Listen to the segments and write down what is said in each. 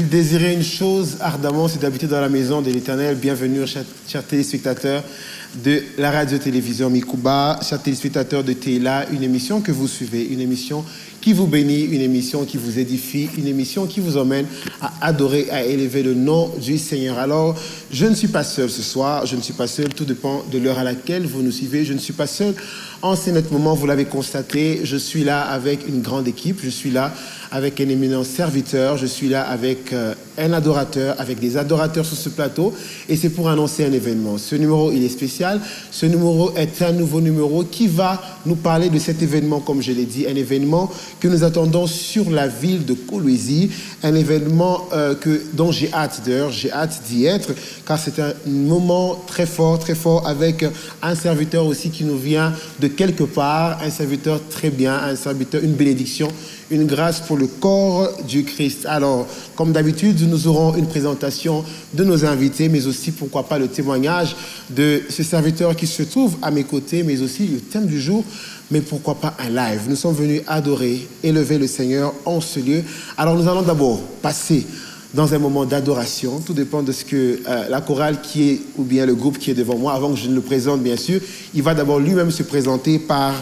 désirais une chose ardemment, c'est d'habiter dans la maison de l'Éternel. Bienvenue, chers téléspectateurs de la radio-télévision Mikouba, chers téléspectateurs de Téla, une émission que vous suivez, une émission qui vous bénit, une émission qui vous édifie, une émission qui vous emmène à adorer, à élever le nom du Seigneur. Alors, je ne suis pas seul ce soir, je ne suis pas seul, tout dépend de l'heure à laquelle vous nous suivez, je ne suis pas seul. En ce moment, vous l'avez constaté, je suis là avec une grande équipe, je suis là avec un éminent serviteur, je suis là avec un adorateur, avec des adorateurs sur ce plateau, et c'est pour annoncer un événement. Ce numéro, il est spécial, ce numéro est un nouveau numéro qui va nous parler de cet événement, comme je l'ai dit, un événement que nous attendons sur la ville de Kolwezi, un événement dont j'ai hâte d'ailleurs, j'ai hâte d'y être, car c'est un moment très fort avec un serviteur aussi qui nous vient de quelque part, un serviteur très bien, un serviteur, une bénédiction, une grâce pour le corps du Christ. Alors, comme d'habitude, nous aurons une présentation de nos invités, mais aussi, pourquoi pas, le témoignage de ce serviteur qui se trouve à mes côtés, mais aussi le thème du jour, mais pourquoi pas un live. Nous sommes venus adorer, élever le Seigneur en ce lieu. Alors, nous allons d'abord passer dans un moment d'adoration. Tout dépend de ce que la chorale qui est, ou bien le groupe qui est devant moi, avant que je ne le présente, bien sûr, il va d'abord lui-même se présenter par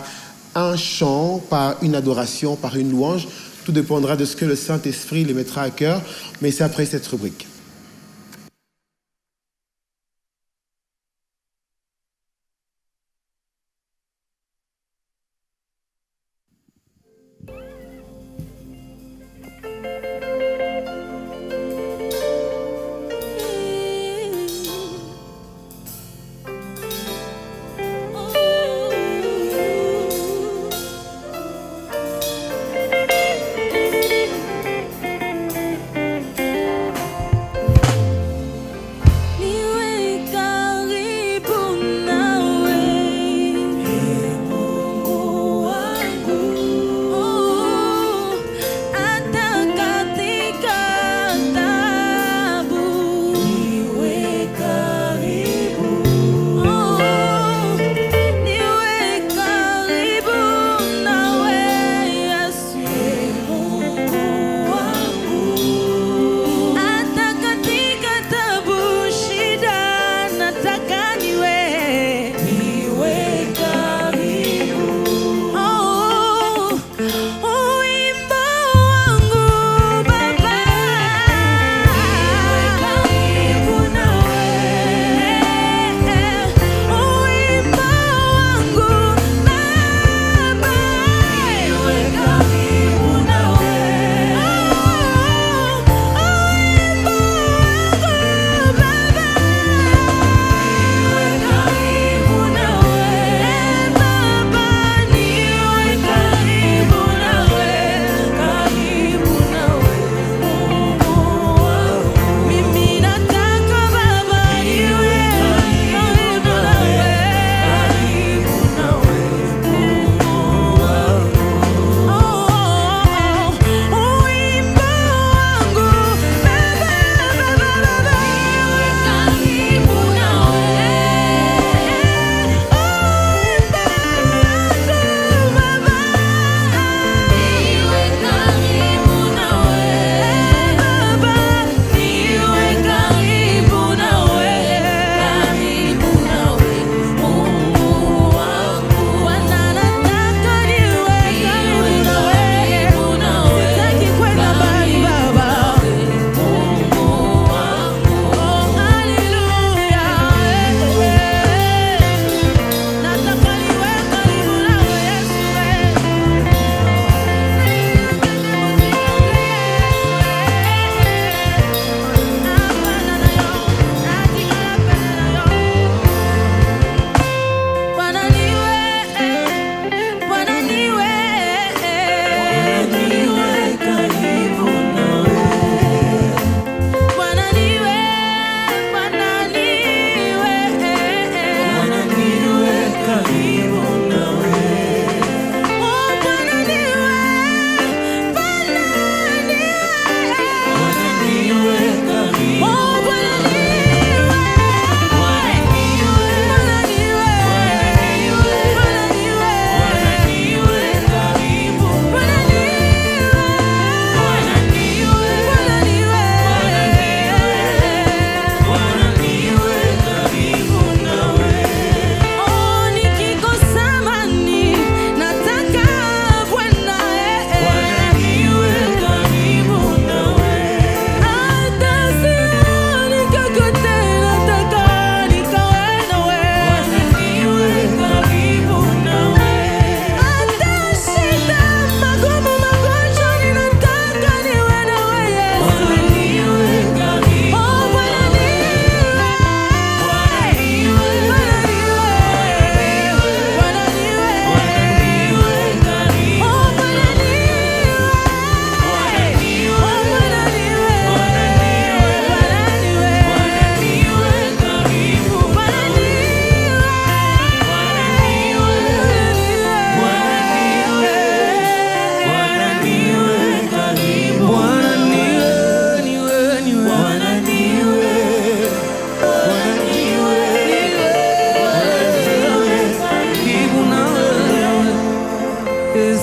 un chant, par une adoration, par une louange. Tout dépendra de ce que le Saint-Esprit les mettra à cœur, mais c'est après cette rubrique.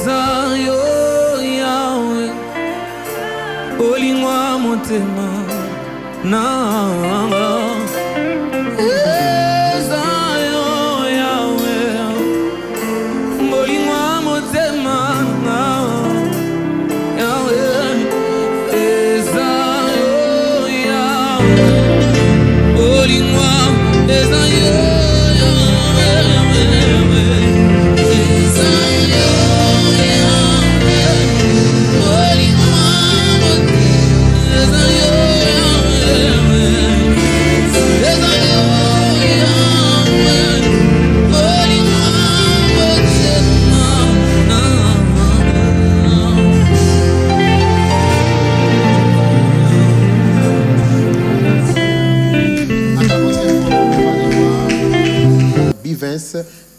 Ezayo Yahweh Olingwa motema nanga Ezayo Yahweh Olingwa motema nanga Yahweh Ezayo Yahweh Olingwa Ezayo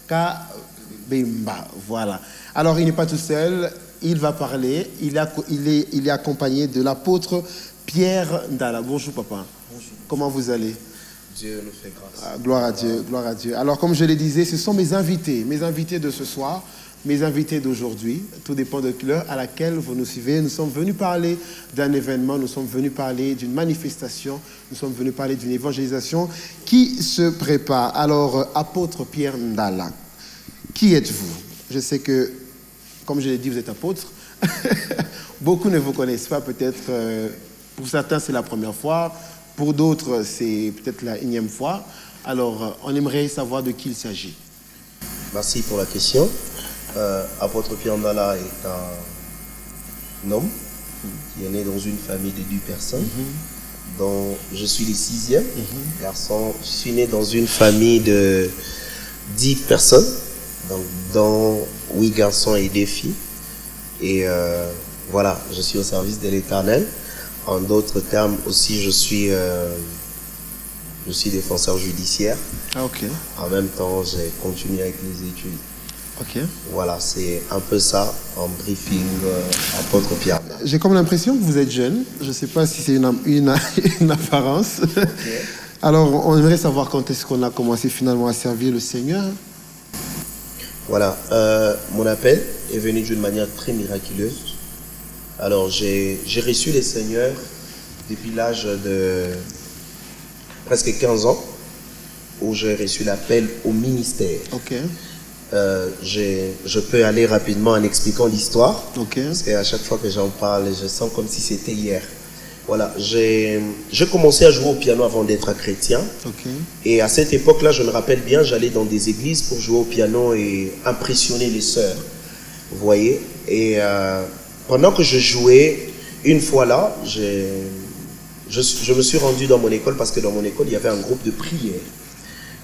Kabemba, voilà. Alors, il n'est pas tout seul, il va parler. Il est accompagné de l'apôtre Pierre Ndala. Bonjour, papa. Bonjour. Comment vous allez? Dieu nous fait grâce. Gloire à Dieu, gloire à Dieu. Alors, comme je le disais, ce sont mes invités de ce soir, mes invités d'aujourd'hui. Tout dépend de l'heure à laquelle vous nous suivez. Nous sommes venus parler d'un événement, nous sommes venus parler d'une manifestation, nous sommes venus parler d'une évangélisation qui se prépare. Alors, apôtre Pierre Ndala, qui êtes-vous? Je sais que, comme je l'ai dit, vous êtes apôtre. Beaucoup ne vous connaissent pas, peut-être. Pour certains, c'est la première fois. Pour d'autres, c'est peut-être la 1e fois. Alors, on aimerait savoir de qui il s'agit. Merci pour la question. Apôtre Pierre Ndala est un homme qui est né dans une famille de 10 personnes, dont je suis le 6e garçon. Je suis né dans une famille de 10 personnes, donc, dont 8 garçons et 2 filles. Et voilà, je suis au service de l'Éternel. En d'autres termes aussi, je suis défenseur judiciaire. Ah, ok. En même temps, j'ai continué avec les études. Ok. Voilà, c'est un peu ça en briefing, apôtre Pierre. J'ai comme l'impression que vous êtes jeune. Je ne sais pas si c'est une apparence. Okay. Alors, on aimerait savoir quand est-ce qu'on a commencé finalement à servir le Seigneur. Voilà, mon appel est venu d'une manière très miraculeuse. Alors, j'ai reçu le Seigneur depuis l'âge de presque 15 ans, où j'ai reçu l'appel au ministère. Ok. Je peux aller rapidement en expliquant l'histoire. Okay. Parce qu'à chaque fois que j'en parle, je sens comme si c'était hier. Voilà, j'ai commencé à jouer au piano avant d'être un chrétien. Okay. Et à cette époque-là, je me rappelle bien, j'allais dans des églises pour jouer au piano et impressionner les sœurs. Vous voyez? Et pendant que je jouais, une fois là, je me suis rendu dans mon école parce que dans mon école, il y avait un groupe de prière.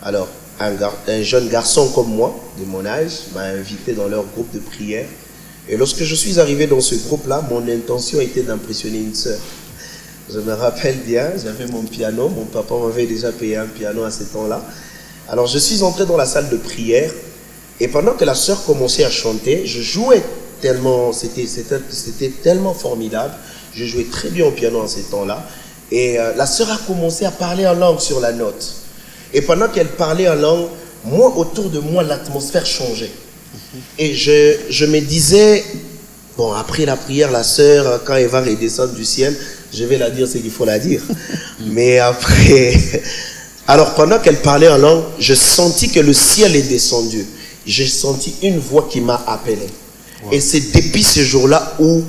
Alors, un jeune garçon comme moi, de mon âge, m'a invité dans leur groupe de prière. Et lorsque je suis arrivé dans ce groupe-là, mon intention était d'impressionner une sœur. Je me rappelle bien, j'avais mon piano, mon papa m'avait déjà payé un piano à ce temps-là. Alors je suis entré dans la salle de prière et pendant que la sœur commençait à chanter, je jouais tellement, c'était tellement formidable. Je jouais très bien au piano à ce temps-là. Et la sœur a commencé à parler en langue sur la note. Et pendant qu'elle parlait en langue, moi, autour de moi, l'atmosphère changeait. Et je me disais, bon, après la prière, la sœur, quand elle va redescendre du ciel, je vais la dire ce qu'il faut la dire. Mais après... Alors, pendant qu'elle parlait en langue, je sentis que le ciel est descendu. J'ai senti une voix qui m'a appelé. Wow. Et c'est depuis ce jour-là où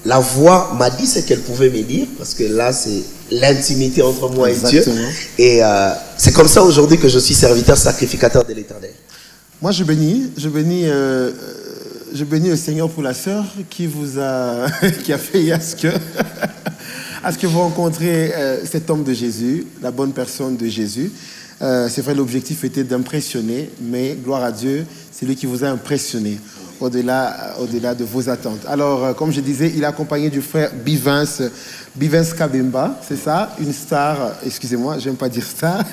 la voix m'a dit ce qu'elle pouvait me dire, parce que là, c'est l'intimité entre moi et Dieu. Et c'est comme ça aujourd'hui que je suis serviteur sacrificateur de l'Éternel. Moi, je bénis le Seigneur pour la sœur qui vous a, qui a fait à ce que vous rencontrez cet homme de Jésus, la bonne personne de Jésus. C'est vrai, l'objectif était d'impressionner, mais gloire à Dieu, c'est lui qui vous a impressionné au-delà de vos attentes. Alors, comme je disais, il est accompagné du frère Bivens Kabemba, c'est ça, une star, excusez-moi, j'aime pas dire star,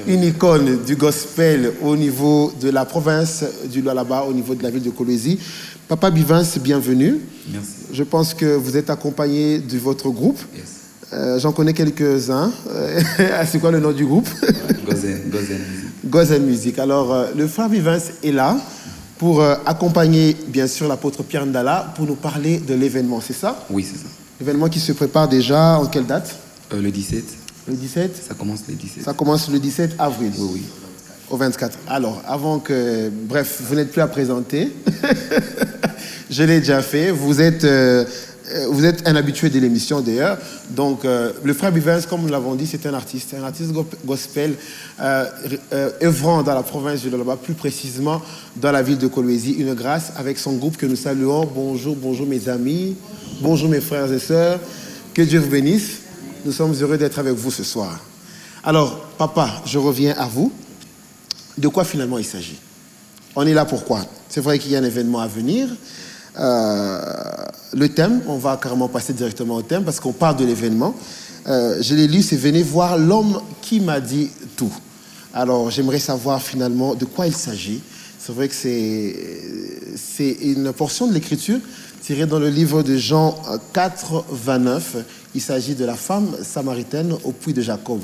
une icône du gospel au niveau de la province du Lualaba, au niveau de la ville de Kolwezi. Papa Bivens, bienvenue. Merci. Je pense que vous êtes accompagné de votre groupe. Yes. J'en connais quelques-uns. C'est quoi le nom du groupe? Gozen Music. Gozen Music. Alors, le frère Bivens est là pour accompagner, bien sûr, l'apôtre Pierre Ndala pour nous parler de l'événement, c'est ça? Oui, c'est ça. L'événement qui se prépare déjà, en quelle date? Le 17. Le 17? Ça commence le 17. Ça commence le 17 avril. Oui, oui. Au 24. Alors, avant que... Bref, vous n'êtes plus à présenter. Je l'ai déjà fait. Vous êtes un habitué de l'émission, d'ailleurs. Donc, le frère Bivens, comme nous l'avons dit, c'est un artiste gospel œuvrant dans la province de Lualaba, plus précisément dans la ville de Kolwezi. Une grâce avec son groupe que nous saluons. Bonjour, bonjour mes amis. Bonjour mes frères et sœurs. Que Dieu vous bénisse. Nous sommes heureux d'être avec vous ce soir. Alors, papa, je reviens à vous. De quoi finalement il s'agit? On est là pourquoi? C'est vrai qu'il y a un événement à venir. Le thème, on va carrément passer directement au thème parce qu'on parle de l'événement. Je l'ai lu, c'est « Venez voir l'homme qui m'a dit tout ». Alors, j'aimerais savoir finalement de quoi il s'agit. C'est vrai que c'est une portion de l'écriture tirée dans le livre de Jean 4, 29. Il s'agit de la femme samaritaine au puits de Jacob.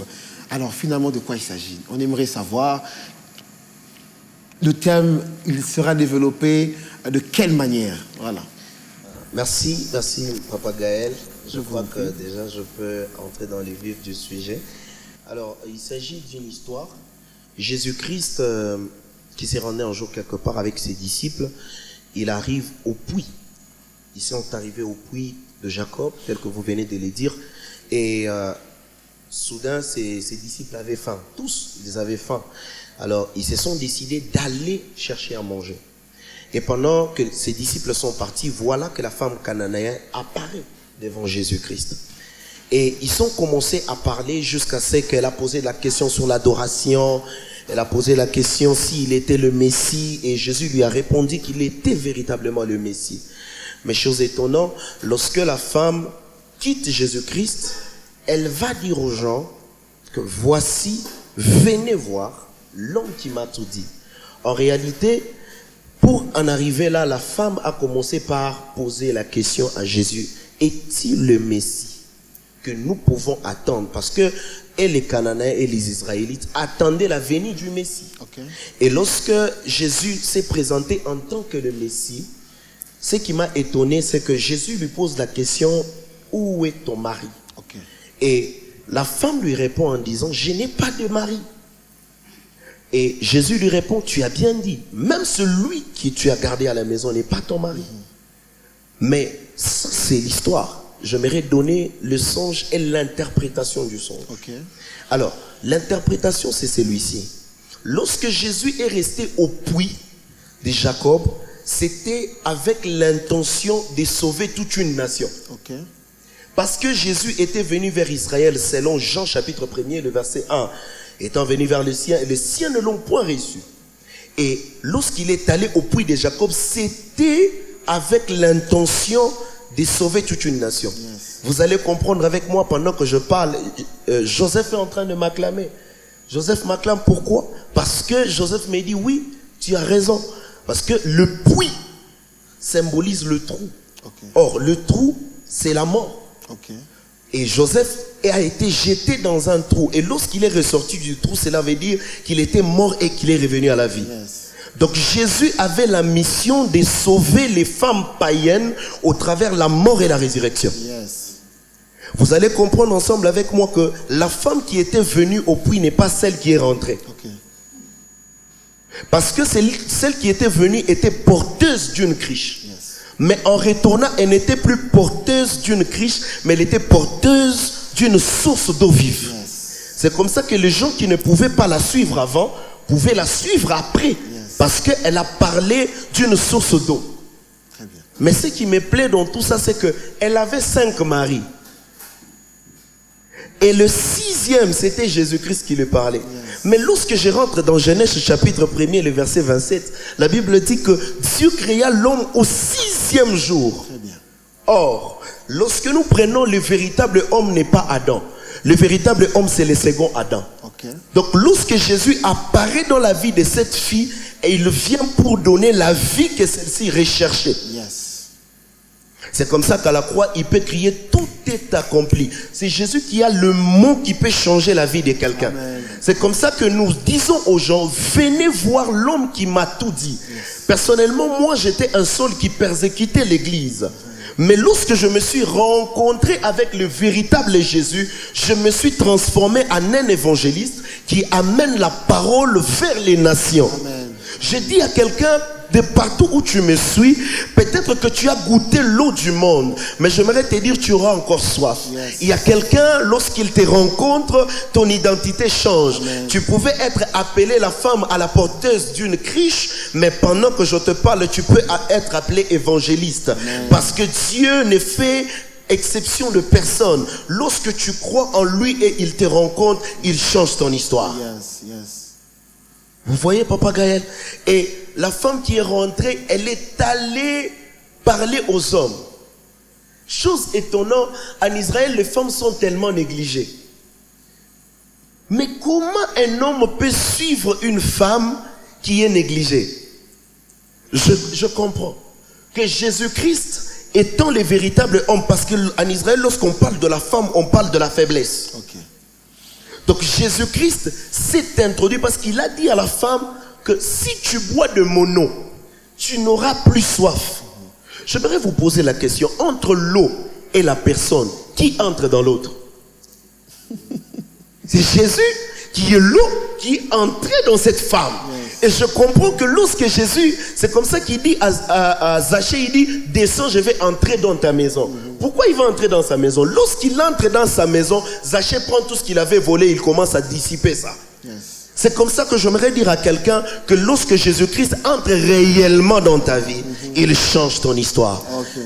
Alors, finalement, de quoi il s'agit? On aimerait savoir... Le thème, il sera développé de quelle manière? Voilà. Merci, Papa Gaël. Je crois que déjà je peux entrer dans les vifs du sujet. Alors, il s'agit d'une histoire. Jésus-Christ, qui s'est rendu un jour quelque part avec ses disciples, il arrive au puits. Ils sont arrivés au puits de Jacob, tel que vous venez de le dire. Et soudain, ses disciples avaient faim. Tous, ils avaient faim. Alors, ils se sont décidés d'aller chercher à manger. Et pendant que ses disciples sont partis, voilà que la femme cananéenne apparaît devant Jésus-Christ. Et ils ont commencé à parler jusqu'à ce qu'elle a posé la question sur l'adoration. Elle a posé la question s'il était le Messie. Et Jésus lui a répondu qu'il était véritablement le Messie. Mais chose étonnante, lorsque la femme quitte Jésus-Christ, elle va dire aux gens que voici, venez voir l'homme qui m'a tout dit. En réalité, pour en arriver là, la femme a commencé par poser la question à Jésus. Est-il le Messie que nous pouvons attendre? Parce que et les Cananéens et les Israélites attendaient la venue du Messie. Okay. Et lorsque Jésus s'est présenté en tant que le Messie, ce qui m'a étonné, c'est que Jésus lui pose la question, où est ton mari? Okay. Et la femme lui répond en disant, je n'ai pas de mari. Et Jésus lui répond, tu as bien dit, même celui qui tu as gardé à la maison n'est pas ton mari. Mais ça, c'est l'histoire. J'aimerais donner le songe et l'interprétation du songe. Okay. Alors, l'interprétation, c'est celui-ci. Lorsque Jésus est resté au puits de Jacob, c'était avec l'intention de sauver toute une nation. Okay. Parce que Jésus était venu vers Israël, selon Jean chapitre 1er, le verset 1. Étant venu vers les siens ne l'ont point reçu. Et lorsqu'il est allé au puits de Jacob, c'était avec l'intention de sauver toute une nation. Yes. Vous allez comprendre avec moi pendant que je parle. Joseph est en train de m'acclamer. Joseph m'acclame pourquoi? Parce que Joseph m'a dit oui, tu as raison. Parce que le puits symbolise le trou. Okay. Or, le trou, c'est la mort. Okay. Et Joseph a été jeté dans un trou. Et lorsqu'il est ressorti du trou, cela veut dire qu'il était mort et qu'il est revenu à la vie. Yes. Donc Jésus avait la mission de sauver les femmes païennes au travers la mort et la résurrection. Yes. Vous allez comprendre ensemble avec moi que la femme qui était venue au puits n'est pas celle qui est rentrée. Okay. Parce que celle qui était venue était porteuse d'une criche. Yes. Mais en retournant, elle n'était plus porteuse d'une criche, mais elle était porteuse d'une source d'eau vive. Yes. C'est comme ça que les gens qui ne pouvaient pas la suivre avant pouvaient la suivre après. Yes. Parce qu'elle a parlé d'une source d'eau. Mais ce qui me plaît dans tout ça, c'est qu'elle avait 5 maris. Et le 6e, c'était Jésus-Christ qui lui parlait. Yes. Mais lorsque je rentre dans Genèse chapitre 1er, le verset 27, la Bible dit que Dieu créa l'homme au 6e jour. Or, lorsque nous prenons le véritable homme n'est pas Adam. Le véritable homme, c'est le second Adam. Okay. Donc, lorsque Jésus apparaît dans la vie de cette fille, et il vient pour donner la vie que celle-ci recherchait. Yes. C'est comme ça qu'à la croix, il peut crier tout est accompli. C'est Jésus qui a le mot qui peut changer la vie de quelqu'un. C'est comme ça que nous disons aux gens, venez voir l'homme qui m'a tout dit. Personnellement, moi j'étais un Saul qui persécutait l'église. Mais lorsque je me suis rencontré avec le véritable Jésus, je me suis transformé en un évangéliste qui amène la parole vers les nations. Amen. Je dis à quelqu'un, de partout où tu me suis, peut-être que tu as goûté l'eau du monde, mais j'aimerais te dire, tu auras encore soif. Yes. Il y a quelqu'un, lorsqu'il te rencontre, ton identité change. Amen. Tu pouvais être appelée la femme à la porteuse d'une criche, mais pendant que je te parle, tu peux être appelé évangéliste. Amen. Parce que Dieu ne fait exception de personne. Lorsque tu crois en lui et il te rencontre, il change ton histoire. Yes, yes. Vous voyez, Papa Gaël? Et la femme qui est rentrée, elle est allée parler aux hommes. Chose étonnante, en Israël, les femmes sont tellement négligées. Mais comment un homme peut suivre une femme qui est négligée? Je comprends que Jésus-Christ étant le véritable homme, parce qu'en Israël, lorsqu'on parle de la femme, on parle de la faiblesse. Ok. Donc Jésus-Christ s'est introduit parce qu'il a dit à la femme que si tu bois de mon eau, tu n'auras plus soif. J'aimerais vous poser la question, entre l'eau et la personne, qui entre dans l'autre? C'est Jésus qui est l'eau qui est entré dans cette femme. Et je comprends que lorsque Jésus, c'est comme ça qu'il dit à Zachée, il dit, descends, je vais entrer dans ta maison. Pourquoi il va entrer dans sa maison? Lorsqu'il entre dans sa maison, Zachée prend tout ce qu'il avait volé, il commence à dissiper ça. Yes. C'est comme ça que j'aimerais dire à quelqu'un que lorsque Jésus-Christ entre réellement dans ta vie, il change ton histoire. Ok.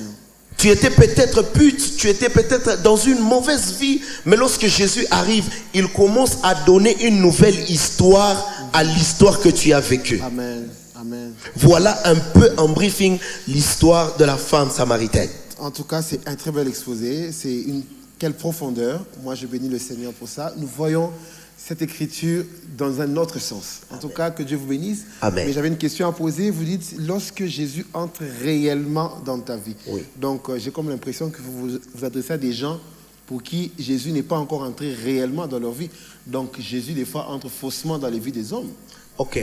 Tu étais peut-être pute, tu étais peut-être dans une mauvaise vie, mais lorsque Jésus arrive, il commence à donner une nouvelle histoire à l'histoire que tu as vécue. Amen. Amen. Voilà un peu en briefing l'histoire de la femme samaritaine. En tout cas, c'est un très bel exposé. C'est une quelle profondeur. Moi, je bénis le Seigneur pour ça. Nous voyons cette écriture dans un autre sens. En tout cas, que Dieu vous bénisse. Amen. Mais j'avais une question à poser. Vous dites, lorsque Jésus entre réellement dans ta vie. Oui. Donc, j'ai comme l'impression que vous vous adressez à des gens pour qui Jésus n'est pas encore entré réellement dans leur vie. Donc, Jésus, des fois, entre faussement dans les vies des hommes. Ok.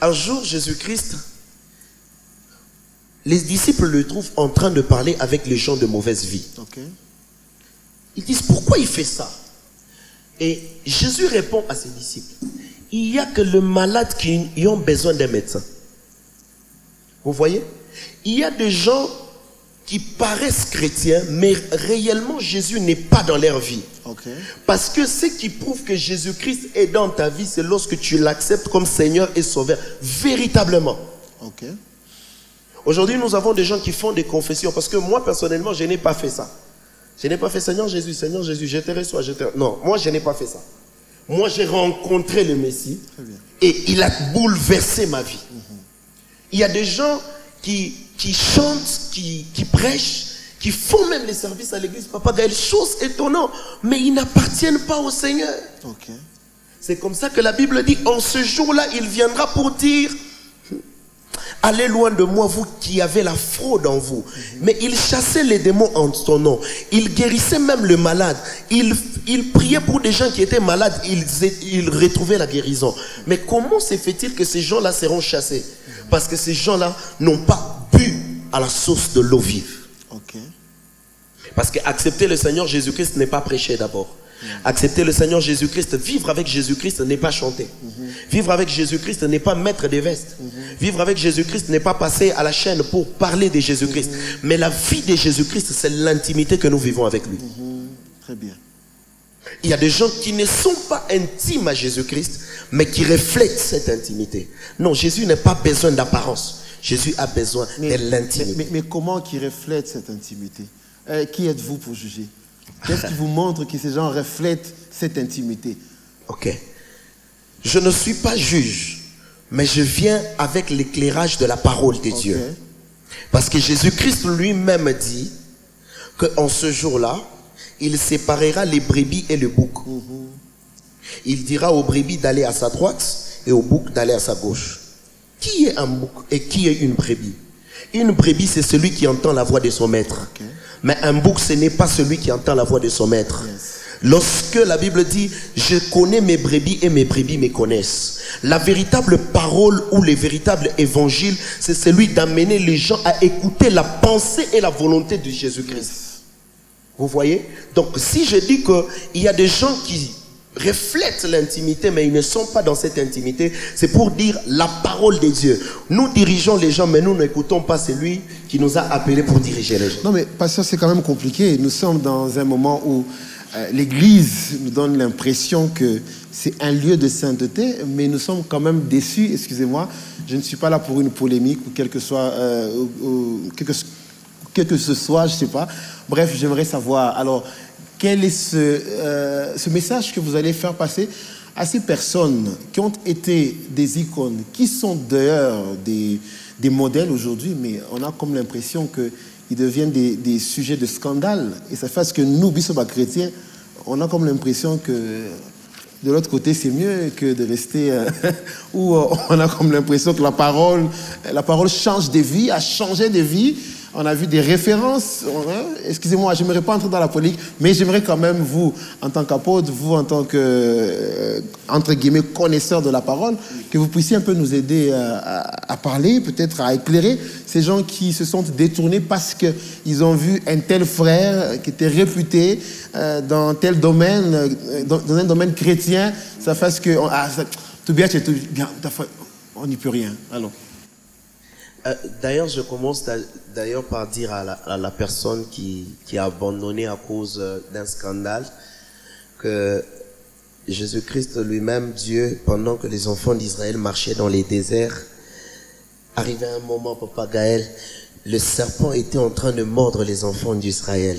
Un jour, Jésus-Christ, les disciples le trouvent en train de parler avec les gens de mauvaise vie. Ok. Ils disent, pourquoi il fait ça? Et Jésus répond à ses disciples, il n'y a que les malades qui ont besoin d'un médecin. Vous voyez? Il y a des gens qui paraissent chrétiens, mais réellement Jésus n'est pas dans leur vie. Ok. Parce que ce qui prouve que Jésus-Christ est dans ta vie, c'est lorsque tu l'acceptes comme Seigneur et Sauveur, véritablement. Ok. Aujourd'hui, nous avons des gens qui font des confessions, parce que moi, personnellement, je n'ai pas fait ça. Je n'ai pas fait Seigneur Jésus, je te reçois, Non, moi, je n'ai pas fait ça. Moi, j'ai rencontré le Messie et il a bouleversé ma vie. Il y a des gens qui chantent, qui prêchent, qui font même les services à l'église. Papa Gaël, chose étonnante, mais ils n'appartiennent pas au Seigneur. Ok. C'est comme ça que la Bible dit, en ce jour-là, il viendra pour dire, allez loin de moi, vous qui avez la fraude en vous. Mais il chassait les démons en ton nom. Il guérissait même le malade. Il priait pour des gens qui étaient malades. Il retrouvait la guérison. Mais comment se fait-il que ces gens-là seront chassés? Parce que ces gens-là n'ont pas bu à la source de l'eau vive. Ok. Parce qu'accepter le Seigneur Jésus-Christ n'est pas prêcher d'abord. Accepter le Seigneur Jésus-Christ, vivre avec Jésus-Christ n'est pas chanter. Vivre avec Jésus-Christ n'est pas mettre des vestes. Vivre avec Jésus-Christ n'est pas passer à la chaîne pour parler de Jésus-Christ. Mais la vie de Jésus-Christ, c'est l'intimité que nous vivons avec lui. Très bien. Il y a des gens qui ne sont pas intimes à Jésus-Christ, mais qui reflètent cette intimité. Non, Jésus n'a pas besoin d'apparence. Jésus a besoin de l'intimité. Mais comment qui reflète cette intimité? Qui êtes-vous pour juger? Qu'est-ce qui vous montre que ces gens reflètent cette intimité? Ok. Je ne suis pas juge, mais je viens avec l'éclairage de la parole de Dieu. Parce que Jésus-Christ lui-même dit qu'en ce jour-là, il séparera les brebis et le bouc. Il dira aux brebis d'aller à sa droite et au bouc d'aller à sa gauche. Qui est un bouc et qui est une brebis? Une brebis, c'est celui qui entend la voix de son maître. Okay. Mais un bouc, ce n'est pas celui qui entend la voix de son maître. Yes. Lorsque la Bible dit « Je connais mes brebis et mes brebis me connaissent », la véritable parole ou le véritable évangile, c'est celui d'amener les gens à écouter la pensée et la volonté de Jésus-Christ. Yes. Vous voyez? Donc si je dis qu'il y a des gens qui reflètent l'intimité, mais ils ne sont pas dans cette intimité, c'est pour dire la parole de Dieu. Nous dirigeons les gens, mais nous n'écoutons pas celui qui nous a appelés pour diriger les gens. Non mais pasteur, c'est quand même compliqué. Nous sommes dans un moment où l'Église nous donne l'impression que c'est un lieu de sainteté, mais nous sommes quand même déçus, excusez-moi, je ne suis pas là pour une polémique ou quel que soit, quel que ce soit, je ne sais pas. Bref, j'aimerais savoir, alors, quel est ce message que vous allez faire passer à ces personnes qui ont été des icônes, qui sont d'ailleurs des modèles aujourd'hui, mais on a comme l'impression qu'ils deviennent des sujets de scandale. Et ça fait ce que nous, Bissoba chrétiens, on a comme l'impression que de l'autre côté, c'est mieux que de rester où on a comme l'impression que la parole change des vies, a changé des vies. On a vu des références. Excusez-moi, je n'aimerais pas entrer dans la politique, mais j'aimerais quand même, vous, en tant qu'apôtre, vous, en tant que, entre guillemets, connaisseur de la parole, que vous puissiez un peu nous aider à parler, peut-être à éclairer ces gens qui se sont détournés parce qu'ils ont vu un tel frère qui était réputé dans tel domaine, dans un domaine chrétien. Ça fait ce que... tout bien, on n'y peut rien. Allons. D'ailleurs, je commence par dire à la personne qui a abandonné à cause d'un scandale que Jésus-Christ lui-même, Dieu, pendant que les enfants d'Israël marchaient dans les déserts, arrivait un moment, Papa Gaël, le serpent était en train de mordre les enfants d'Israël.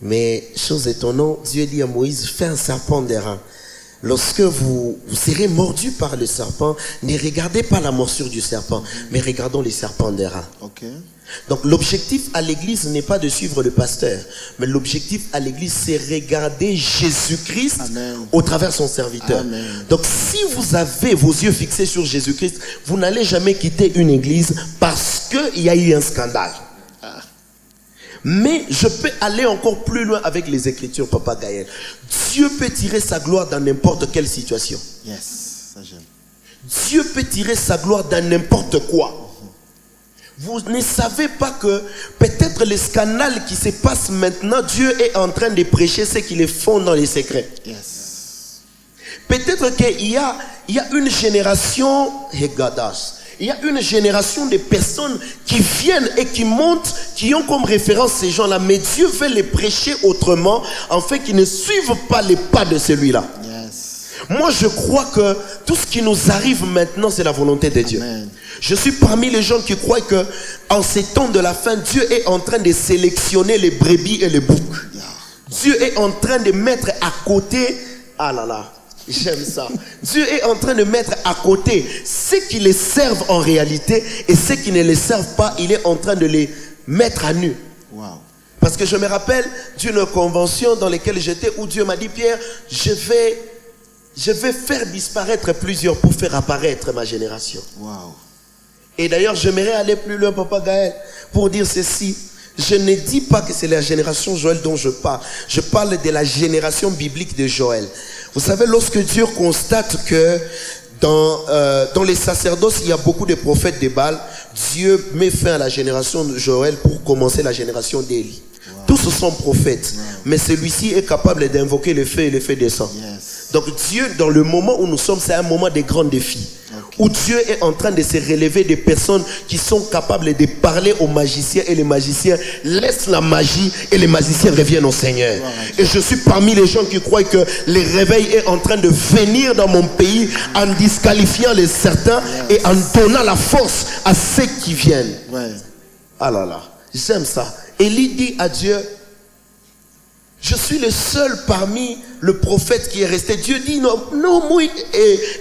Mais, chose étonnante, Dieu dit à Moïse, fais un serpent d'airain. Lorsque vous serez mordu par le serpent, ne regardez pas la morsure du serpent, mais regardons les serpents d'airain. Okay. Donc l'objectif à l'église n'est pas de suivre le pasteur, mais l'objectif à l'église, c'est regarder Jésus-Christ au travers de son serviteur. Amen. Donc si vous avez vos yeux fixés sur Jésus-Christ, vous n'allez jamais quitter une église parce qu'il y a eu un scandale. Mais je peux aller encore plus loin avec les Écritures, Papa Gaël. Dieu peut tirer sa gloire dans n'importe quelle situation. Yes, ça j'aime. Dieu peut tirer sa gloire dans n'importe quoi. Vous ne savez pas que peut-être le scandale qui se passe maintenant, Dieu est en train de prêcher ce qu'il est fond dans les secrets. Yes. Peut-être qu'il y a une génération, il y a une génération de personnes qui viennent et qui montent, qui ont comme référence ces gens-là. Mais Dieu veut les prêcher autrement, en fait qu'ils ne suivent pas les pas de celui-là. Yes. Moi, je crois que tout ce qui nous arrive maintenant, c'est la volonté de Dieu. Amen. Je suis parmi les gens qui croient que en ces temps de la fin, Dieu est en train de sélectionner les brebis et les boucs. Yeah. Dieu est en train de mettre à côté... Ah là là, j'aime ça. Dieu est en train de mettre à côté ceux qui les servent en réalité et ceux qui ne les servent pas, il est en train de les mettre à nu. Wow. Parce que je me rappelle d'une convention dans laquelle j'étais où Dieu m'a dit, Pierre, je vais faire disparaître plusieurs pour faire apparaître ma génération. Wow. Et d'ailleurs, j'aimerais aller plus loin, Papa Gaël, pour dire ceci. Je ne dis pas que c'est la génération Joël dont je parle. Je parle de la génération biblique de Joël. Vous savez, lorsque Dieu constate que dans les sacerdoces, il y a beaucoup de prophètes de Baal, Dieu met fin à la génération de Joël pour commencer la génération d'Élie. Wow. Tous sont prophètes, mais celui-ci est capable d'invoquer le feu et le feu descend. Yes. Donc Dieu, dans le moment où nous sommes, c'est un moment de grands défis. Où Dieu est en train de se relever des personnes qui sont capables de parler aux magiciens et les magiciens laissent la magie et les magiciens reviennent au Seigneur. Et je suis parmi les gens qui croient que le réveil est en train de venir dans mon pays en disqualifiant les certains et en donnant la force à ceux qui viennent. Ah là là, j'aime ça. Élie dit à Dieu, je suis le seul parmi le prophète qui est resté. Dieu dit non, moi,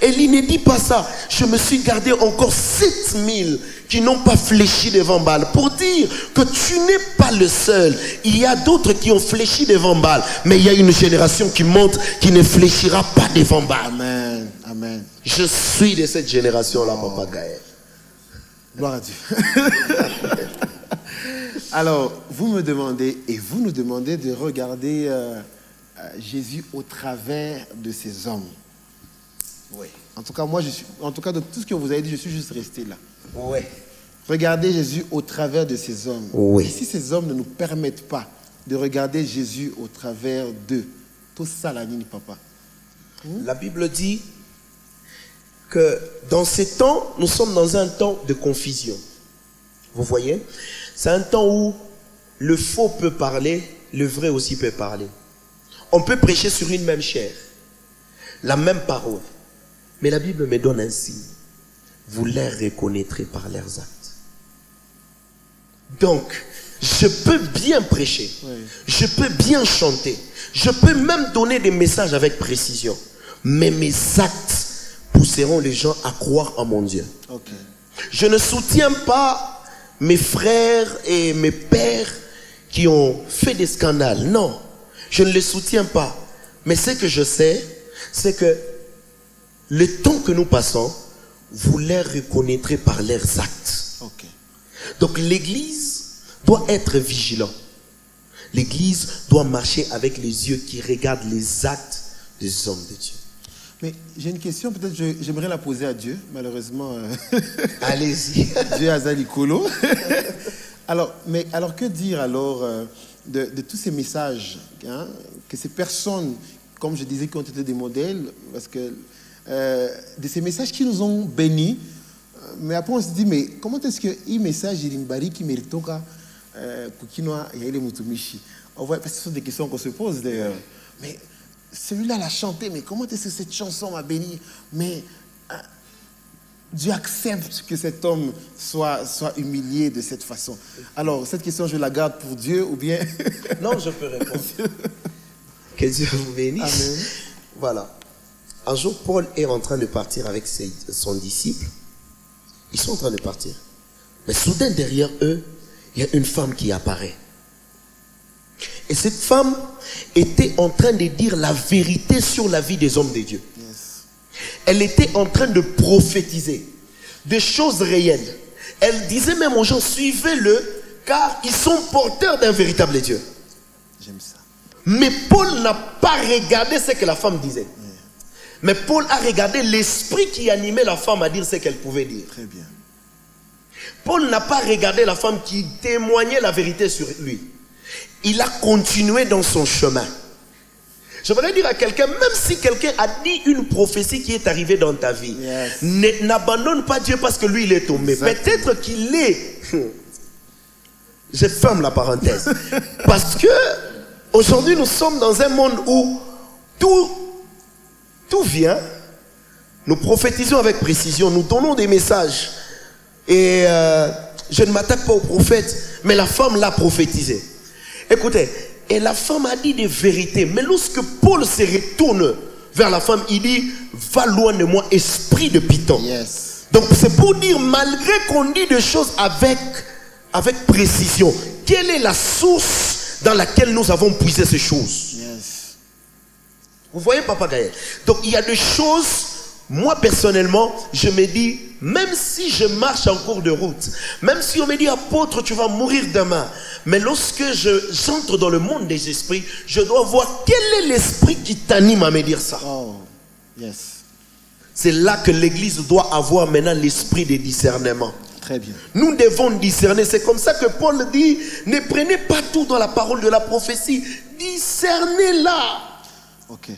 Élie ne dit pas ça. Je me suis gardé encore 7000 qui n'ont pas fléchi devant Baal. Pour dire que tu n'es pas le seul. Il y a d'autres qui ont fléchi devant Baal. Mais il y a une génération qui monte qui ne fléchira pas devant Baal. Amen. Amen. Je suis de cette génération-là, Papa Gaël. Gloire à Dieu. Alors, vous me demandez, et vous nous demandez de regarder Jésus au travers de ces hommes. Oui. En tout cas, moi, de tout ce que vous avez dit, je suis juste resté là. Oui. Regardez Jésus au travers de ces hommes. Oui. Et si ces hommes ne nous permettent pas de regarder Jésus au travers d'eux, tout ça, la ligne, papa. La Bible dit que dans ces temps, nous sommes dans un temps de confusion. Vous voyez? C'est un temps où le faux peut parler, le vrai aussi peut parler. On peut prêcher sur une même chair, la même parole. Mais la Bible me donne un signe. Vous les reconnaîtrez par leurs actes. Donc, je peux bien prêcher, je peux bien chanter, je peux même donner des messages avec précision. Mais mes actes pousseront les gens à croire en mon Dieu. Okay. Je ne soutiens pas mes frères et mes pères qui ont fait des scandales. Non, je ne les soutiens pas. Mais ce que je sais, c'est que le temps que nous passons, vous les reconnaîtrez par leurs actes. Okay. Donc l'Église doit être vigilante. L'Église doit marcher avec les yeux qui regardent les actes des hommes de Dieu. Mais j'ai une question, peut-être j'aimerais la poser à Dieu, malheureusement. Allez-y. Dieu Azali Kolo. Alors que dire alors de tous ces messages, hein, que ces personnes, comme je disais, qui ont été des modèles, parce que de ces messages qui nous ont bénis, mais après on se dit, mais comment est-ce que ce message il mbari qui mérite kukinoa yaile mutumishi? On voit, parce que ce sont des questions qu'on se pose d'ailleurs. Mais celui-là l'a chanté, mais comment est-ce que cette chanson m'a béni? Mais Dieu accepte que cet homme soit humilié de cette façon. Alors, cette question, je la garde pour Dieu ou bien... Non, je peux répondre. Que Dieu vous bénisse. Amen. Voilà. Un jour, Paul est en train de partir avec son disciple. Ils sont en train de partir. Mais soudain, derrière eux, il y a une femme qui apparaît. Et cette femme était en train de dire la vérité sur la vie des hommes de Dieu. Yes. Elle était en train de prophétiser des choses réelles. Elle disait même aux gens, suivez-le, car ils sont porteurs d'un véritable Dieu. J'aime ça. Mais Paul n'a pas regardé ce que la femme disait. Mais Paul a regardé l'esprit qui animait la femme à dire ce qu'elle pouvait dire. Très bien. Paul n'a pas regardé la femme qui témoignait la vérité sur lui. Il a continué dans son chemin. Je voudrais dire à quelqu'un, même si quelqu'un a dit une prophétie qui est arrivée dans ta vie, yes, n'abandonne pas Dieu parce que lui il est tombé. Exactement. Peut-être qu'il est... Je ferme la parenthèse. Parce que aujourd'hui nous sommes dans un monde où tout vient. Nous prophétisons avec précision, nous donnons des messages. Et je ne m'attaque pas au prophète, mais la femme l'a prophétisé. Écoutez, et la femme a dit des vérités. Mais lorsque Paul se retourne vers la femme, il dit, va loin de moi, esprit de Python. Yes. Donc c'est pour dire, malgré qu'on dit des choses avec précision, quelle est la source dans laquelle nous avons puisé ces choses? Yes. Vous voyez, Papa Gaël? Donc il y a des choses, moi personnellement, je me dis, même si je marche en cours de route, même si on me dit, apôtre, tu vas mourir demain, mais lorsque j'entre dans le monde des esprits, je dois voir quel est l'esprit qui t'anime à me dire ça. Oh, yes. C'est là que l'Église doit avoir maintenant l'esprit de discernement. Très bien. Nous devons discerner. C'est comme ça que Paul dit, ne prenez pas tout dans la parole de la prophétie, discernez-la. Ok.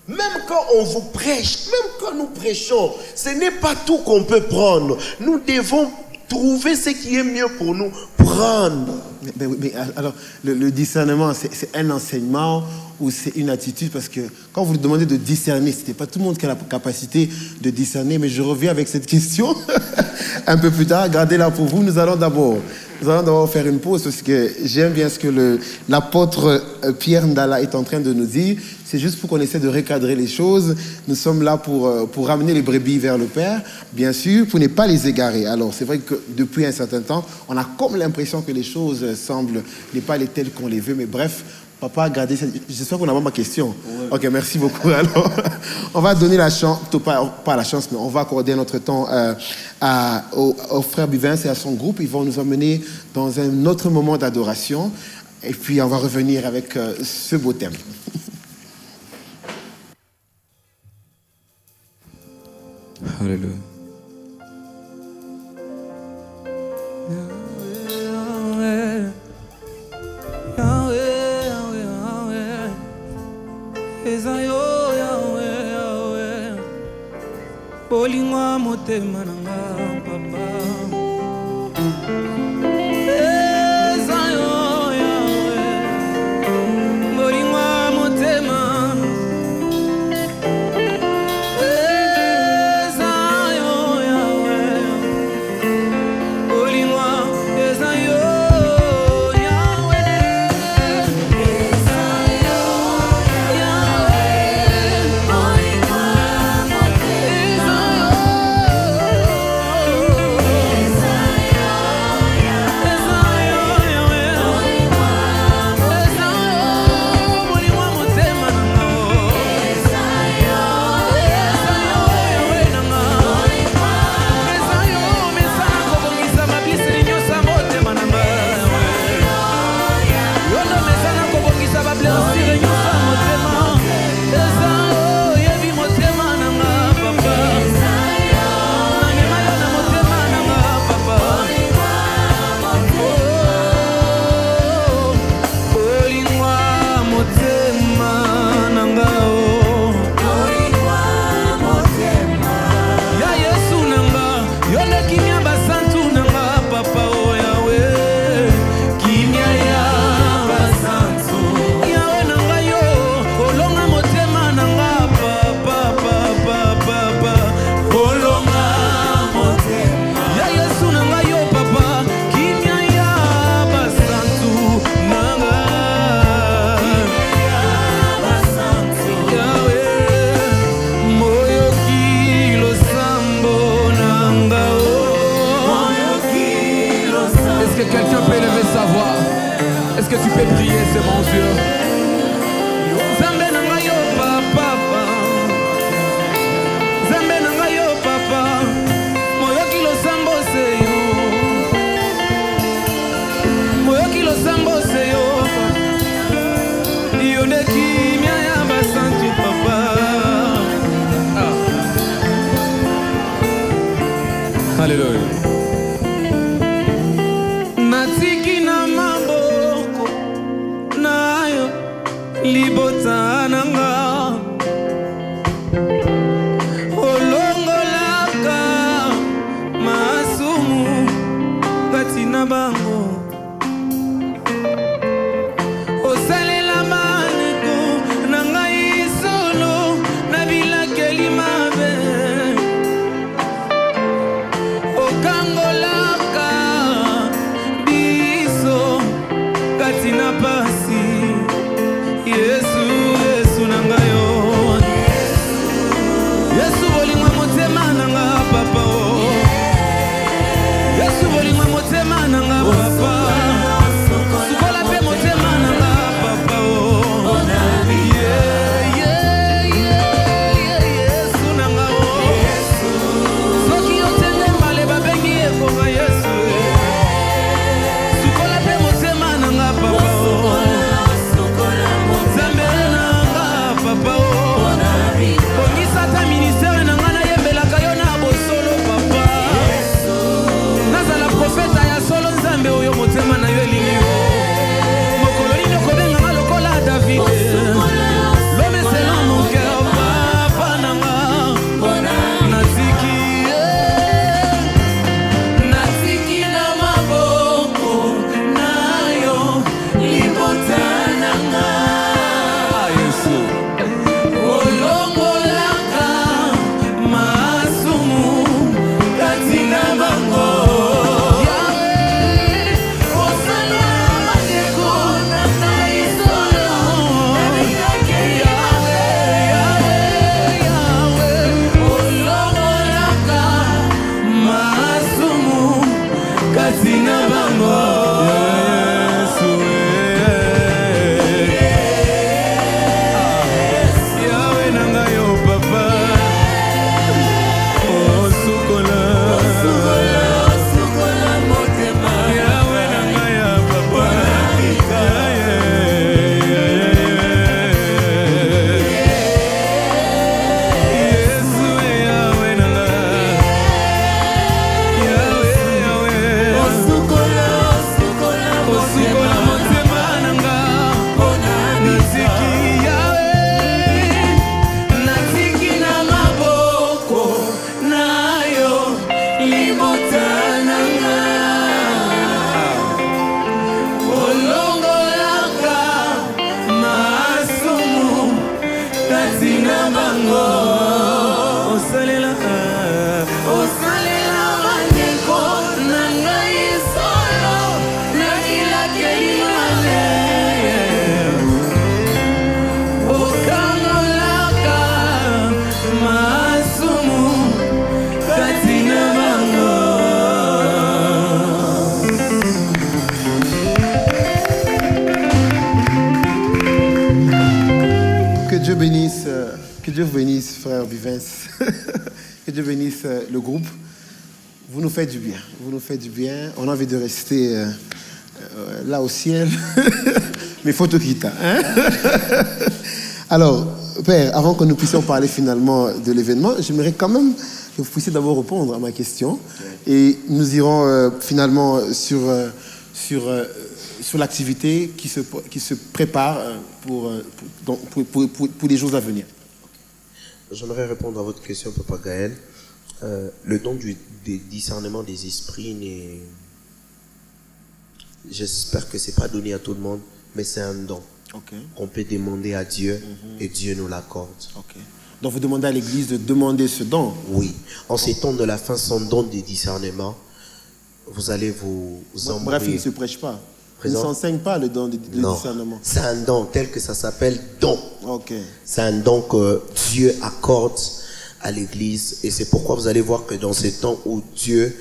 Même quand on vous prêche, même quand nous prêchons, ce n'est pas tout qu'on peut prendre. Nous devons trouver ce qui est mieux pour nous prendre. Mais alors, le discernement, c'est un enseignement ou c'est une attitude? Parce que quand vous nous demandez de discerner, ce n'était pas tout le monde qui a la capacité de discerner. Mais je reviens avec cette question un peu plus tard. Gardez-la pour vous. Nous allons d'abord faire une pause parce que j'aime bien ce que l'apôtre Pierre Ndala est en train de nous dire. C'est juste pour qu'on essaie de recadrer les choses. Nous sommes là pour ramener les brebis vers le Père, bien sûr, pour ne pas les égarer. Alors, c'est vrai que depuis un certain temps, on a comme l'impression que les choses semblent ne pas les telles qu'on les veut. Mais bref, Papa, regardez, j'espère qu'on a ma question. Ouais. Ok, merci beaucoup. Alors, on va donner la chance, pas la chance, mais on va accorder notre temps au frère Bivins et à son groupe. Ils vont nous emmener dans un autre moment d'adoration. Et puis, on va revenir avec ce beau thème. Alléluia. Bolingwa motema nanga papa. Ezayo Yahweh. Bolingwa motema. Ezayo Yahweh. Bolingwa ezayo quelqu'un peut élever sa voix? Est-ce que tu peux prier, c'est mon Dieu? Zambe nanga yo papa, Zambe nanga yo papa, moyo kilo sambo se yo, moyo kilo sambo se yo, yonde kimia ya basantu papa. Alléluia. Libota nanga olongolaka masumu katina bango osalela maneko nanga isolo na bilakeli mabe okangolaka biso katina pasi. Yesu, Yesu nanga yo. Yesu bolingwa motema nanga papa. Yesu bolingwa motema nanga papa. Sukola pe motema nanga papa. Yesu nanga yo. Soki otende mbale babengi ekonga Yesu. Sukola pe motema nanga papa. Que Dieu vous bénisse, frère Bivens. Que Dieu bénisse le groupe. Vous nous faites du bien. Vous nous faites du bien. On a envie de rester là au ciel. Mais faut tout quitter. Hein? Alors, Père, avant que nous puissions parler finalement de l'événement, j'aimerais quand même que vous puissiez d'abord répondre à ma question. Et nous irons finalement sur l'activité qui se prépare pour les jours à venir. J'aimerais répondre à votre question, Papa Gaël. Le don du discernement des esprits, j'espère que ce n'est pas donné à tout le monde, mais c'est un don qu'on peut demander à Dieu et Dieu nous l'accorde. Donc vous demandez à l'Église de demander ce don? Oui. En ces temps de la fin, sans don de discernement, vous allez vous embrouiller. Bref, il ne se prêche pas. Il ne s'enseigne pas le don de discernement. C'est un don tel que ça s'appelle don. C'est un don que Dieu accorde à l'Église. Et c'est pourquoi vous allez voir que dans ces temps où Dieu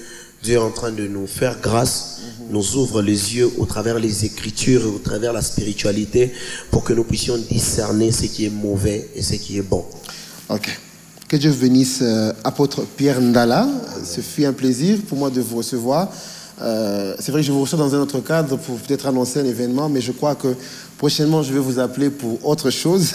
est en train de nous faire grâce, nous ouvre les yeux au travers les Écritures et au travers la spiritualité pour que nous puissions discerner ce qui est mauvais et ce qui est bon. Que Dieu vous bénisse, apôtre Pierre Ndala. Ce fut un plaisir pour moi de vous recevoir. C'est vrai que je vous reçois dans un autre cadre pour peut-être annoncer un événement, mais je crois que prochainement je vais vous appeler pour autre chose.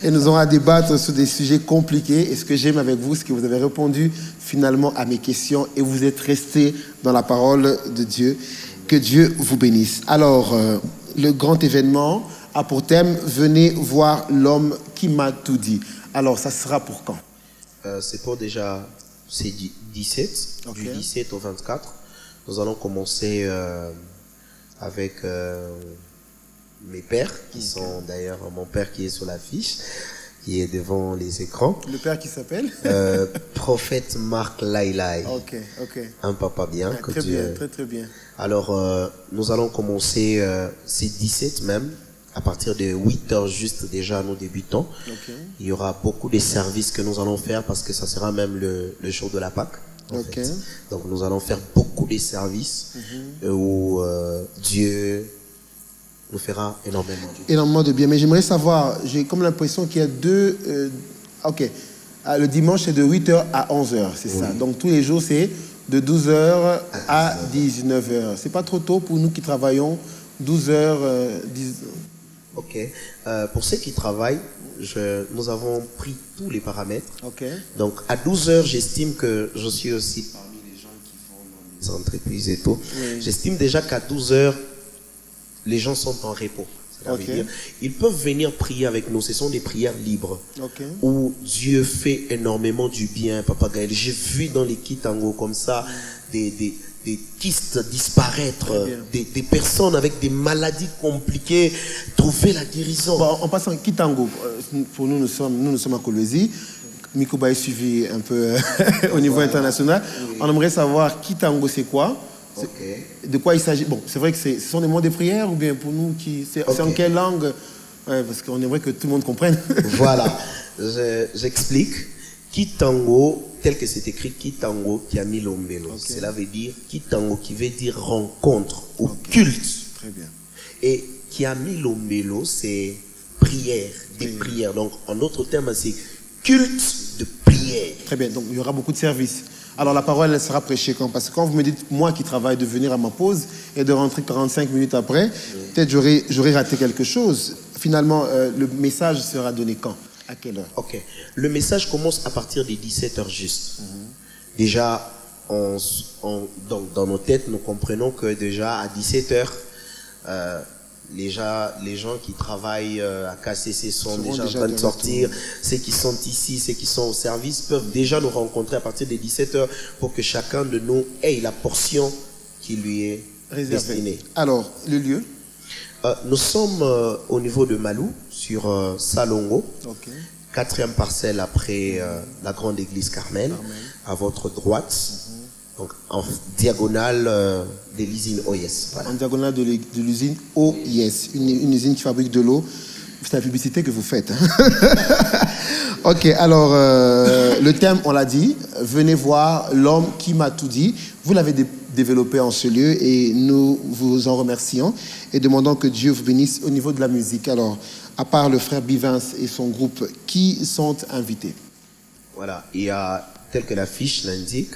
Et nous aurons à débattre sur des sujets compliqués. Et ce que j'aime avec vous, c'est que vous avez répondu finalement à mes questions et vous êtes resté dans la parole de Dieu. Que Dieu vous bénisse. Alors, le grand événement a pour thème « Venez voir l'homme qui m'a tout dit ». Alors, ça sera pour quand? C'est pour déjà, c'est 17, du 17 au 24. Nous allons commencer avec mes pères, qui sont d'ailleurs mon père qui est sur l'affiche, qui est devant les écrans. Le père qui s'appelle Prophète Marc Lailai. Un papa bien. Très bien, très bien. Alors, nous allons commencer, c'est 17 même, à partir de 8h juste déjà, nous débutons. Il y aura beaucoup de services que nous allons faire parce que ça sera même le jour de la Pâque. Donc nous allons faire beaucoup de services où Dieu nous fera énormément de bien. Énormément de bien. Mais j'aimerais savoir, j'ai comme l'impression qu'il y a deux... le dimanche, c'est de 8h à 11h, c'est ça. Donc tous les jours, c'est de 12h à 19h. C'est pas trop tôt pour nous qui travaillons 12h, 10h. Pour ceux qui travaillent, nous avons pris tous les paramètres. Donc à 12h, j'estime que je suis aussi parmi les gens qui font dans les entreprises et tout. J'estime déjà qu'à 12h, les gens sont en repos. Ça veut dire, ils peuvent venir prier avec nous. Ce sont des prières libres où Dieu fait énormément du bien, Papa Gaël. J'ai vu dans les Kitango comme ça des kystes disparaître, des personnes avec des maladies compliquées trouver la guérison. Bon, en passant, Kitango, pour nous, nous sommes à Kolwezi. Mikuba est suivi un peu au niveau international. On aimerait savoir Kitango, c'est quoi? De quoi il s'agit? Bon, c'est vrai que ce sont des mots de prière ou bien pour nous, c'est en quelle langue? Parce qu'on aimerait que tout le monde comprenne. Voilà, j'explique. Kitango, tel que c'est écrit, Kitango Kiamilombelo. Cela veut dire Kitango qui veut dire rencontre ou culte. Très bien. Et Kiamilombelo, c'est prière, des prières. Donc, en d'autres termes, c'est culte de prière. Très bien, donc il y aura beaucoup de services. Alors la parole, elle sera prêchée quand? Parce que quand vous me dites, moi qui travaille, de venir à ma pause et de rentrer 45 minutes après, peut-être j'aurais raté quelque chose. Finalement, le message sera donné quand? À quelle heure? Le message commence à partir des 17h juste. Déjà, dans nos têtes, nous comprenons que déjà à 17h, les gens qui travaillent à KCC sont déjà en train de sortir. Ceux qui sont ici, ceux qui sont au service peuvent déjà nous rencontrer à partir des 17h pour que chacun de nous ait la portion qui lui est destinée. Alors, le lieu? Nous sommes au niveau de Malou, sur Salongo, 4e parcelle après la grande église Carmel, à votre droite. Donc, en diagonale de l'usine OIS. Voilà. En diagonale de l'usine OIS, une usine qui fabrique de l'eau. C'est la publicité que vous faites. Alors, le thème, on l'a dit, venez voir l'homme qui m'a tout dit. Vous l'avez développer en ce lieu et nous vous en remercions et demandons que Dieu vous bénisse au niveau de la musique. Alors, à part le frère Bivins et son groupe, qui sont invités? Voilà, il y a, tel que l'affiche l'indique,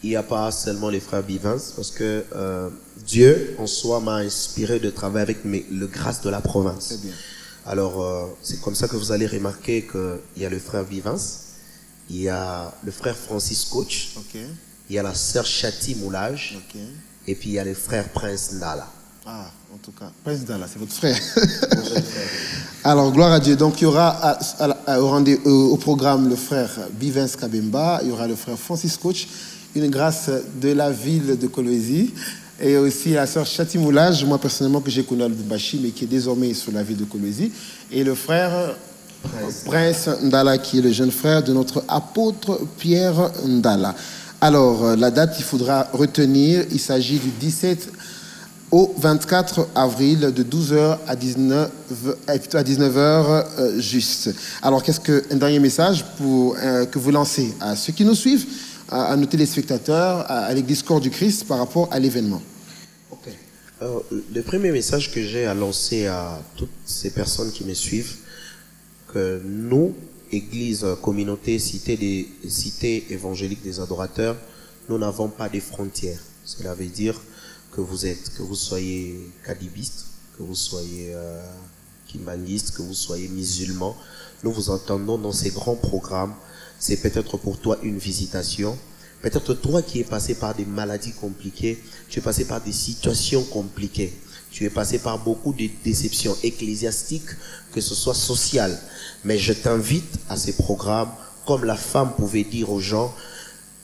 il n'y a pas seulement les frères Bivins, parce que Dieu en soi m'a inspiré de travailler avec le grâce de la province. C'est bien. Alors, c'est comme ça que vous allez remarquer qu'il y a le frère Bivins, il y a le frère Francis Coach, Ok, il y a la sœur Chati Moulage, ok. et puis il y a le frère Prince Ndala. Ah, en tout cas, Prince Dalla, c'est votre frère. Alors, gloire à Dieu. Donc, il y aura au programme le frère Bivins Kabemba, il y aura le frère Francis Coach, une grâce de la ville de Kolwezi, et aussi la sœur Chati Moulage, moi personnellement que j'ai connu à Lubumbashi, mais qui est désormais sur la ville de Kolwezi, et le frère Prince Ndala, qui est le jeune frère de notre apôtre Pierre Ndala. Alors, la date, il faudra retenir, il s'agit du 17 au 24 avril de 12h à 19h juste. Alors, un dernier message que vous lancez à ceux qui nous suivent, à nos téléspectateurs, à l'Église Corps du Christ par rapport à l'événement? Ok. Le premier message que j'ai à lancer à toutes ces personnes qui me suivent, que nous, Église, communauté, cité évangélique des adorateurs, nous n'avons pas de frontières. Cela veut dire que vous soyez kadibiste, que vous soyez kimbaniste, que vous soyez musulman, nous vous entendons dans ces grands programmes. C'est peut-être pour toi une visitation. Peut-être toi qui es passé par des maladies compliquées, tu es passé par des situations compliquées. Tu es passé par beaucoup de déceptions ecclésiastiques, que ce soit sociales. Mais je t'invite à ces programmes, comme la femme pouvait dire aux gens,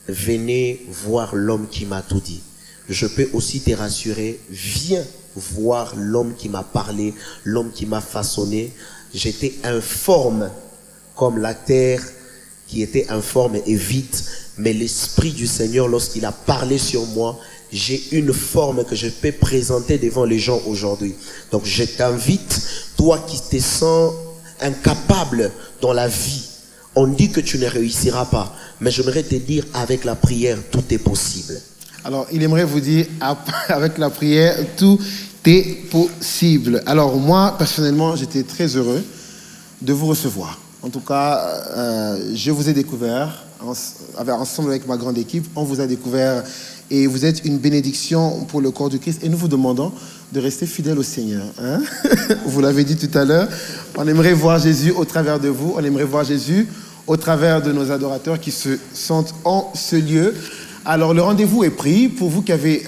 venez voir l'homme qui m'a tout dit. Je peux aussi te rassurer, viens voir l'homme qui m'a parlé, l'homme qui m'a façonné. J'étais informe comme la terre qui était informe et vide, mais l'Esprit du Seigneur, lorsqu'il a parlé sur moi, j'ai une forme que je peux présenter devant les gens aujourd'hui. Donc je t'invite, toi qui te sens incapable dans la vie, on dit que tu ne réussiras pas, mais j'aimerais te dire, avec la prière, tout est possible. Alors, il aimerait vous dire, avec la prière, tout est possible. Alors, moi, personnellement, j'étais très heureux de vous recevoir. En tout cas, je vous ai découvert, ensemble avec ma grande équipe, on vous a découvert et vous êtes une bénédiction pour le corps du Christ. Et nous vous demandons de rester fidèle au Seigneur. Hein? Vous l'avez dit tout à l'heure, on aimerait voir Jésus au travers de vous, on aimerait voir Jésus au travers de nos adorateurs qui se sentent en ce lieu. Alors, le rendez-vous est pris. Pour vous qui avez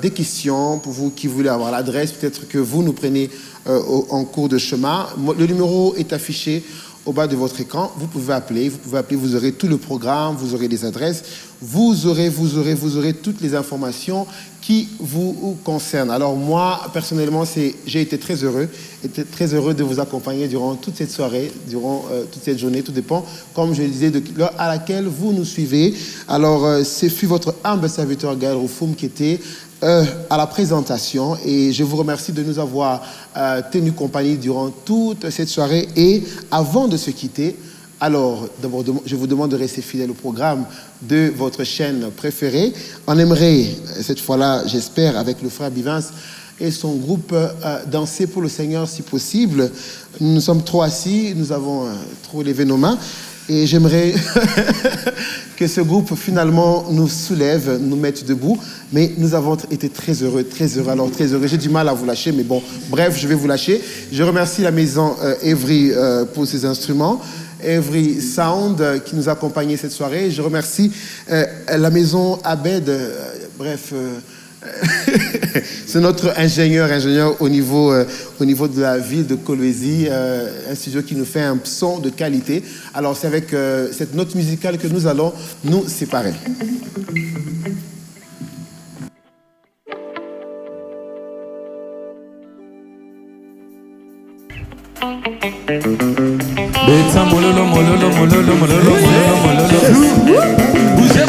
des questions, pour vous qui voulez avoir l'adresse, peut-être que vous nous prenez en cours de chemin. Le numéro est affiché au bas de votre écran. Vous pouvez appeler, vous aurez tout le programme, vous aurez les adresses, vous aurez toutes les informations qui vous concernent. Alors moi, personnellement, j'ai été très heureux de vous accompagner durant toute cette soirée, durant toute cette journée, tout dépend, comme je le disais, de l'heure à laquelle vous nous suivez. Alors, ce fut votre humble serviteur Gaël Roufoum qui était à la présentation et je vous remercie de nous avoir tenu compagnie durant toute cette soirée. Et avant de se quitter, alors d'abord je vous demande de rester fidèle au programme de votre chaîne préférée. On aimerait cette fois-là, j'espère, avec le frère Bivins et son groupe, danser pour le Seigneur si possible. Nous sommes trop assis, nous avons trop levé nos mains. Et j'aimerais que ce groupe finalement nous soulève, nous mette debout. Mais nous avons été très heureux, alors très heureux. J'ai du mal à vous lâcher, mais bon, bref, je vais vous lâcher. Je remercie la maison Evry pour ses instruments, Evry Sound qui nous a accompagnés cette soirée. Je remercie la maison Abed, c'est notre ingénieur au niveau de la ville de Kolwezi, un studio qui nous fait un son de qualité. Alors c'est avec cette note musicale que nous allons nous séparer. Bougez